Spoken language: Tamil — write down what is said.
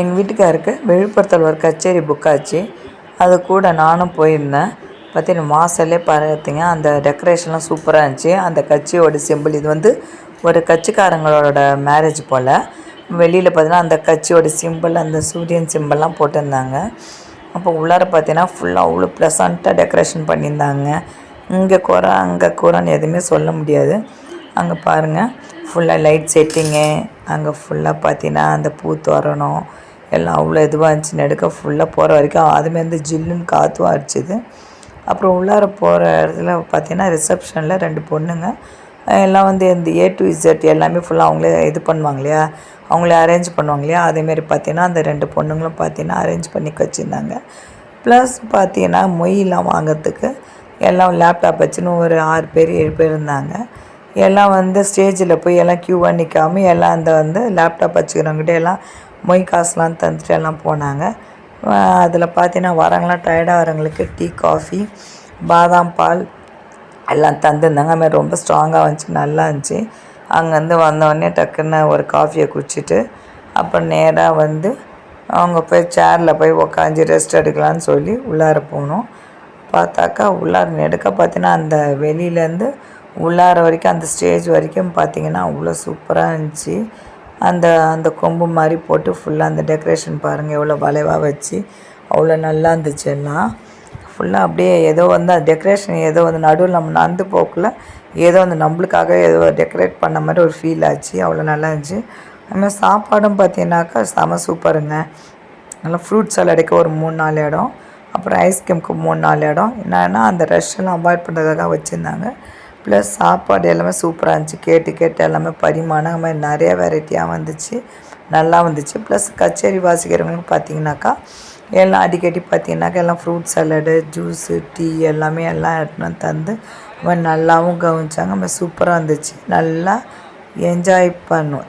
எங்கள் வீட்டுக்காருக்கு விழுப்புரத்தில் ஒரு கச்சேரி புக் ஆச்சு. அது கூட நானும் போயிருந்தேன். பார்த்தீங்கன்னா வாசல்லே பார்த்தீங்க அந்த டெக்கரேஷன்லாம் சூப்பராக இருந்துச்சு. அந்த கட்சியோட சிம்பிள் இது வந்து ஒரு கட்சிக்காரங்களோட மேரேஜ் போல். வெளியில் பார்த்தீங்கன்னா அந்த கட்சியோட சிம்பிள், அந்த சூரியன் சிம்பிள்லாம் போட்டிருந்தாங்க. அப்போ உள்ளார பார்த்தீங்கன்னா ஃபுல்லாக அவ்வளோ ப்ளசண்ட்டாக டெக்கரேஷன் பண்ணியிருந்தாங்க. இங்கே குறை அங்கே குறைன்னு எதுவுமே சொல்ல முடியாது. அங்கே பாருங்கள் ஃபுல்லாக லைட் செட்டிங்கு, அங்கே ஃபுல்லாக பார்த்தீங்கன்னா அந்த பூ தோரணம் எல்லாம் அவ்வளோ இதுவாக இருந்துச்சு. நெடுக்க ஃபுல்லாக போகிற வரைக்கும் அதுமாரி வந்து ஜில்லுன்னு காற்றும் அடிச்சுது. அப்புறம் உள்ளார போகிற இடத்துல பார்த்தீங்கன்னா ரிசப்ஷனில் 2 பொண்ணுங்க எல்லாம் வந்து இந்த A to Z எல்லாமே ஃபுல்லாக அவங்களே இது பண்ணுவாங்க இல்லையா, அவங்களே அரேஞ்ச் பண்ணுவாங்க இல்லையா, அதேமாரி பார்த்தீங்கன்னா அந்த 2 பொண்ணுங்களும் பார்த்தீங்கன்னா அரேஞ்ச் பண்ணி வச்சுருந்தாங்க. ப்ளஸ் பார்த்தீங்கன்னா மொய்லாம் வாங்கிறதுக்கு எல்லாம் லேப்டாப் வச்சுன்னு ஒரு 6 பேர் 7 பேர் இருந்தாங்க. எல்லாம் வந்து ஸ்டேஜில் போய் எல்லாம் க்யூவாக நிற்காமல் எல்லாம் அந்த வந்து லேப்டாப் வச்சுக்கிறவங்ககிட்ட எல்லாம் மொய் காசுலாம் தந்துட்டு எல்லாம் போனாங்க. அதில் பார்த்தீங்கன்னா வரவங்களாம் டயர்டாக வரவங்களுக்கு டீ, காஃபி, பாதாம் பால் எல்லாம் தந்துருந்தாங்க. அதுமாதிரி ரொம்ப ஸ்ட்ராங்காக இருந்துச்சு, நல்லா இருந்துச்சு. அங்கேருந்து வந்தோடனே டக்குன்னு ஒரு காஃபியை குடிச்சிட்டு அப்புறம் நேராக வந்து அவங்க போய் சேரில் போய் உக்காந்து ரெஸ்ட் எடுக்கலான்னு சொல்லி உள்ளார போனோம். பார்த்தாக்கா உள்ளார நெடுக்க பார்த்தீங்கன்னா அந்த வெளியிலேருந்து உள்ளார வரைக்கும் அந்த ஸ்டேஜ் வரைக்கும் பார்த்திங்கன்னா அவ்வளோ சூப்பராக இருந்துச்சு. அந்த அந்த கொம்பு மாதிரி போட்டு ஃபுல்லாக அந்த டெக்கரேஷன் பாருங்கள் எவ்வளோ வளைவாக வச்சு அவ்வளோ நல்லா இருந்துச்சு. எல்லாம் ஃபுல்லாக அப்படியே ஏதோ வந்து அந்த டெக்கரேஷன் ஏதோ வந்து நடுவில் நம்ம நடந்து போக்குள்ள ஏதோ வந்து நம்மளுக்காக ஏதோ டெக்கரேட் பண்ண மாதிரி ஒரு ஃபீல் ஆச்சு. அவ்வளோ நல்லா இருந்துச்சு. அதுமாதிரி சாப்பாடும் பார்த்தீங்கன்னாக்கா செம சூப்பருங்க. நல்லா ஃப்ரூட் சாலடுக்கு ஒரு 3-4 இடம், அப்புறம் ஐஸ்கிரீமுக்கு 3-4 இடம். என்னென்னா அந்த ரஷ்ஷெல்லாம் அவாய்ட் பண்ணுறதுக்காக வச்சுருந்தாங்க. ப்ளஸ் சாப்பாடு எல்லாமே சூப்பராக இருந்துச்சு. கேட்டு எல்லாமே பரிமாணம் அது மாதிரி நிறையா வெரைட்டியாக வந்துச்சு, நல்லா வந்துச்சு. ப்ளஸ் கச்சேரி வாசிக்கிறவங்களுக்கு பார்த்தீங்கன்னாக்கா எல்லாம் அடிக்கடி பார்த்தீங்கன்னாக்கா எல்லாம் ஃப்ரூட் சாலடு, ஜூஸு, டீ எல்லாமே எல்லாம் எடுத்துன்னு வந்து தந்து அது மாதிரி நல்லாவும் கவனிச்சாங்க. அது மாதிரி சூப்பராக இருந்துச்சு. நல்லா என்ஜாய் பண்ணோம்.